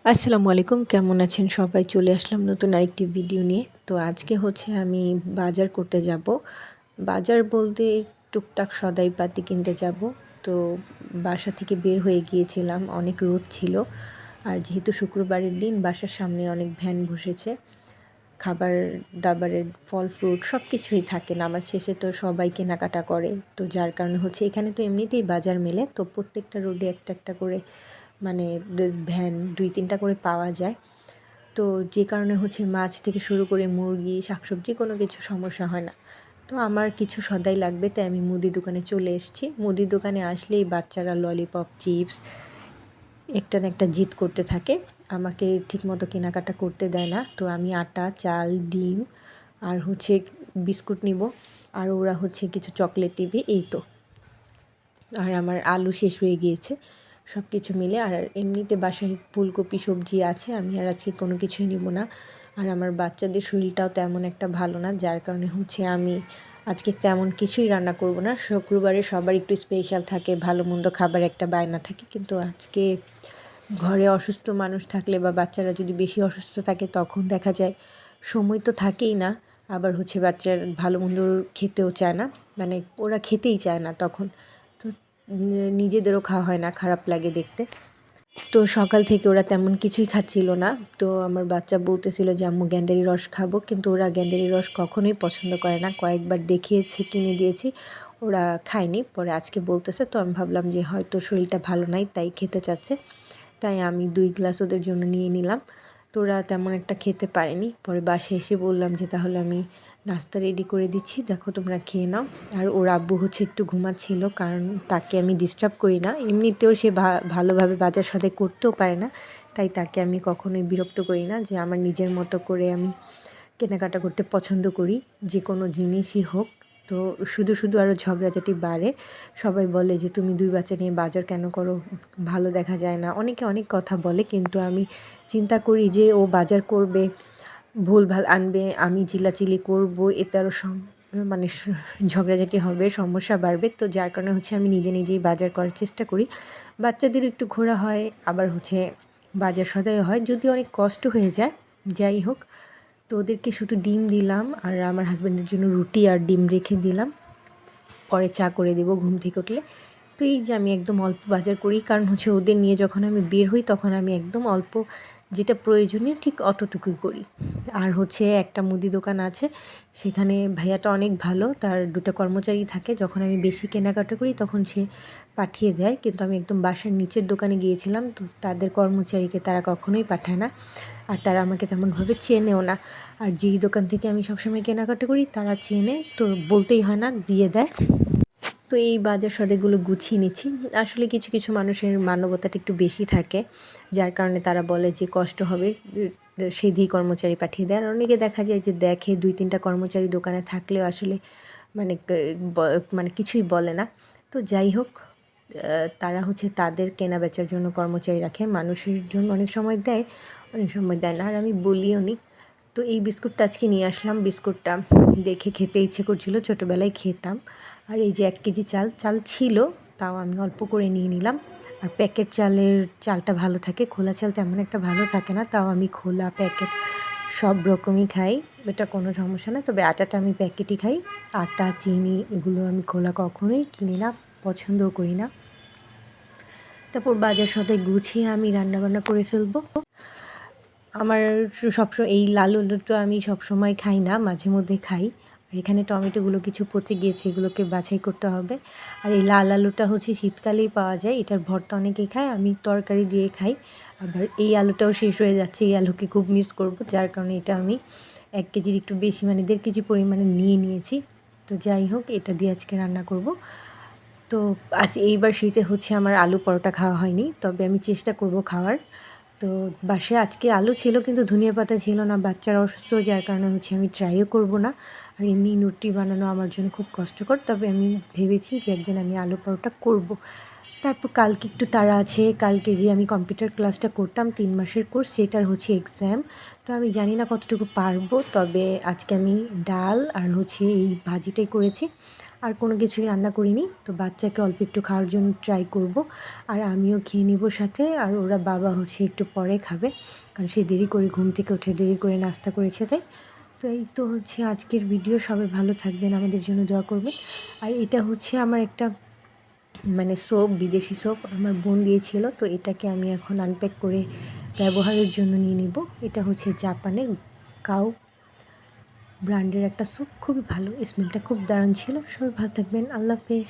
আসসালামু আলাইকুম, কেমন আছেন সবাই? চলে আসলাম নতুন আরেকটি ভিডিও নিয়ে। তো আজকে হচ্ছে আমি বাজার করতে যাব। বাজার বলতে টুকটাক সদাইপাতি কিনতে যাব। তো বাসা থেকে বের হয়ে গিয়েছিলাম, অনেক রোদ ছিল। আর যেহেতু শুক্রবারের দিন বাসার সামনে অনেক ভ্যান বসেছে, খাবার দাবারের ফল ফ্রুট সব কিছুই থাকে। নামাজ শেষে তো সবাই কেনাকাটা করে, তো যার কারণে হচ্ছে এখানে তো এমনিতেই বাজার মেলে, তো প্রত্যেকটা রোডে একটা একটা করে মানে ভ্যান 2-3টা করে পাওয়া যায়। তো যে কারণে হচ্ছে মাছ থেকে শুরু করে মুরগি, শাকসবজি কোনো কিছু সমস্যা হয় না। তো আমার কিছু সদাই লাগবে, তাই আমি মুদি দোকানে চলে এসেছি। মুদি দোকানে আসলেই বাচ্চারা ললিপপ, চিপস একটা না একটা জিদ করতে থাকে, আমাকে ঠিকমতো কেনাকাটা করতে দেয় না। তো আমি আটা, চাল, ডিম আর হচ্ছে বিস্কুট নিব, আর ওরা হচ্ছে কিছু চকলেট নিবে, এই তো। আর আমার আলু শেষ হয়ে গিয়েছে, সব কিছু মিলে। আর এমনিতে বাসায় ফুলকপি সবজি আছে, আমি আর আজকে কোনো কিছুই নিব না। আর আমার বাচ্চাদের শরীরটাও তেমন একটা ভালো না, যার কারণে হচ্ছে আমি আজকে তেমন কিছুই রান্না করব না। শুক্রবারে সবার একটু স্পেশাল থাকে, ভালো মন্দ খাবার একটা বায়না থাকে, কিন্তু আজকে ঘরে অসুস্থ মানুষ থাকলে বা বাচ্চারা যদি বেশি অসুস্থ থাকে তখন দেখা যায় সময় তো থাকেই না। আবার হচ্ছে বাচ্চার ভালো মন্দ খেতেও চায় না, মানে ওরা খেতেই চায় না তখন। তো নিজেদেরও খাওয়া হয় না, খারাপ লাগে দেখতে। তো সকাল থেকে ওরা তেমন কিছুই খাচ্ছিল না। তো আমার বাচ্চা বলতেছিল যে আম্মু গ্যান্ডারি রস খাবো, কিন্তু ওরা গ্যান্ডারি রস কখনোই পছন্দ করে না। কয়েকবার দেখিয়েছি, কিনে দিয়েছি, ওরা খায়নি। পরে আজকে বলতেছে, তো আমি ভাবলাম যে হয়তো শরীরটা ভালো নাই তাই খেতে চাচ্ছে, তাই আমি 2 গ্লাস ওদের জন্য নিয়ে নিলাম। তো ওরা তেমন একটা খেতে পারেনি। পরে বাসায় এসে বললাম যে তাহলে আমি নাস্তা রেডি করে দিচ্ছি, দেখো তোমরা খেয়ে নাও। আর ওর আব্বু হচ্ছে একটু ঘুমাচ্ছিল, কারণ তাকে আমি ডিস্টার্ব করি না। এমনিতেও সে ভালোভাবে বাজার সদাই করতেও পারে না, তাই তাকে আমি কখনোই বিরক্ত করি না। যে আমার নিজের মতো করে আমি কেনাকাটা করতে পছন্দ করি, যে কোনো জিনিসই হোক। তো শুধু শুধু আরও ঝগড়াঝাটি বাড়ে। সবাই বলে যে তুমি 2 বাচ্চা নিয়ে বাজার কেন করো, ভালো দেখা যায় না, অনেকে অনেক কথা বলে। কিন্তু আমি চিন্তা করি যে ও বাজার করবে, ভুলভাল আনবে, আমি চিল্লাচিল্লি করব, এতে আরও মানে ঝগড়াঝাটি হবে, সমস্যা বাড়বে। তো যার কারণে হচ্ছে আমি নিজে নিজেই বাজার করার চেষ্টা করি। বাচ্চাদের একটু ঘোরা হয়, আবার হচ্ছে বাজার সদাইও হয়, যদি অনেক কষ্ট হয়ে যায়। যাই হোক, তো ওদেরকে শুধু ডিম দিলাম, আর আমার হাজব্যান্ডের জন্য রুটি আর ডিম রেখে দিলাম, পরে চা করে দেবো ঘুম থেকে উঠলে। তো এই যে আমি একদম অল্প বাজার করি, কারণ হচ্ছে ওদের নিয়ে যখন আমি বের হই তখন আমি একদম অল্প, যেটা প্রয়োজনীয় ঠিক অতটুকুই করি। আর হচ্ছে একটা মুদি দোকান আছে, সেখানে ভাইয়াটা অনেক ভালো, তার 2টা কর্মচারী থাকে। যখন আমি বেশি কেনাকাটা করি তখন সে পাঠিয়ে দেয়, কিন্তু আমি একদম বাসার নিচের দোকানে গিয়েছিলাম, তো তাদের কর্মচারীকে তারা কখনোই পাঠায় না, আর তারা আমাকে তেমনভাবে চেনেও না। আর যেই দোকান থেকে আমি সবসময় কেনাকাটা করি তারা চেনে, তো বলতেই হয় না, দিয়ে দেয়। তো এই বাজার সদাইগুলো গুছিয়ে নিচ্ছি। আসলে কিছু কিছু মানুষের মানবতাটা একটু বেশি থাকে, যার কারণে তারা বলে যে কষ্ট হবে, সেধেই কর্মচারী পাঠিয়ে দেয়। আর অনেকে দেখা যায় যে দেখে 2-3টা কর্মচারী দোকানে থাকলেও আসলে মানে মানে কিছুই বলে না। তো যাই হোক, তারা হচ্ছে তাদের কেনা বেচার জন্য কর্মচারী রাখে, মানুষের জন্য অনেক সময় দেয়, অনেক সময় দেয় না, আর আমি বলিও নি। তো এই বিস্কুটটা আজকে নিয়ে আসলাম, বিস্কুটটা দেখে খেতে ইচ্ছে করছিল, ছোটোবেলায় খেতাম। আর এই যে 1 কেজি চাল ছিল, তাও আমি অল্প করে নিয়ে নিলাম। আর প্যাকেট চালের চালটা ভালো থাকে, খোলা চাল তেমন একটা ভালো থাকে না, তাও আমি খোলা প্যাকেট সব রকমই খাই, এটা কোনো সমস্যা না। তবে আটাটা আমি প্যাকেটই খাই, আটা, চিনি এগুলো আমি খোলা কখনোই কিনি না, পছন্দও করি না। তারপর বাজার সদাই গুছিয়ে আমি রান্নাবান্না করে ফেলবো। আমার সবসময় এই লাল আলুটা আমি সবসময় খাই না, মাঝে মধ্যে খাই। আর এখানে টমেটোগুলো কিছু পচে গিয়েছে, এগুলোকে বাছাই করতে হবে। আর এই লাল আলুটা হচ্ছে শীতকালেই পাওয়া যায়, এটার ভর্তা অনেকেই খায়, আমি তরকারি দিয়ে খাই। আবার এই আলুটাও শেষ হয়ে যাচ্ছে, এই আলুকে খুব মিস করব, যার কারণে এটা আমি 1 কেজির একটু বেশি, মানে 1.5 কেজি পরিমাণে নিয়ে নিয়েছি। তো যাই হোক, এটা দিয়ে আজকে রান্না করব। তো আজ এইবার শীতে হচ্ছে আমার আলু পরোটা খাওয়া হয়নি, তবে আমি চেষ্টা করব খাওয়ার। তো বাসায় আজকে আলু ছিল কিন্তু ধনিয়া পাতা ছিল না, বাচ্চারা অসুস্থ, যার কারণে হচ্ছে আমি ট্রাইও করব না। আর এমনি রুটি বানানো আমার জন্য খুব কষ্টকর, তবে আমি ভেবেছি যে একদিন আমি আলু পরোটা করব। তারপর কালকে একটু তাড়া আছে, কালকে যে আমি কম্পিউটার ক্লাসটা করতাম 3 মাসের কোর্স, সেটার হচ্ছে এক্সাম। তো আমি জানি না কতটুকু পারবো, তবে আজকে আমি ডাল আর হচ্ছে এই ভাজিটাই করেছি। আর কোনো কিছুই রান্না করিনি। তো বাচ্চাকে অল্প একটু খাওয়ার জন্য ট্রাই করব, আর আমিও খেয়ে নিব সাথে। আর ওরা বাবা হচ্ছে একটু পরে খাবে, কারণ সে দেরি করে ঘুম থেকে উঠে দেরি করে নাস্তা করেছে তাই। তো এই তো হচ্ছে আজকের ভিডিও। সবাই ভালো থাকবেন, আমাদের জন্য দোয়া করবেন। আর এটা হচ্ছে আমার একটা মানে সোপ, বিদেশি সোপ আমার বোন দিয়েছিল। তো এটাকে আমি এখন আনপ্যাক করে ব্যবহারের জন্য নিয়ে নিব। এটা হচ্ছে জাপানের কাউ ব্র্যান্ডের একটা সোপ, খুবই ভালো, স্মেলটা খুব দারুণ ছিল। সবাই ভালো থাকবেন, আল্লাহ হাফেজ।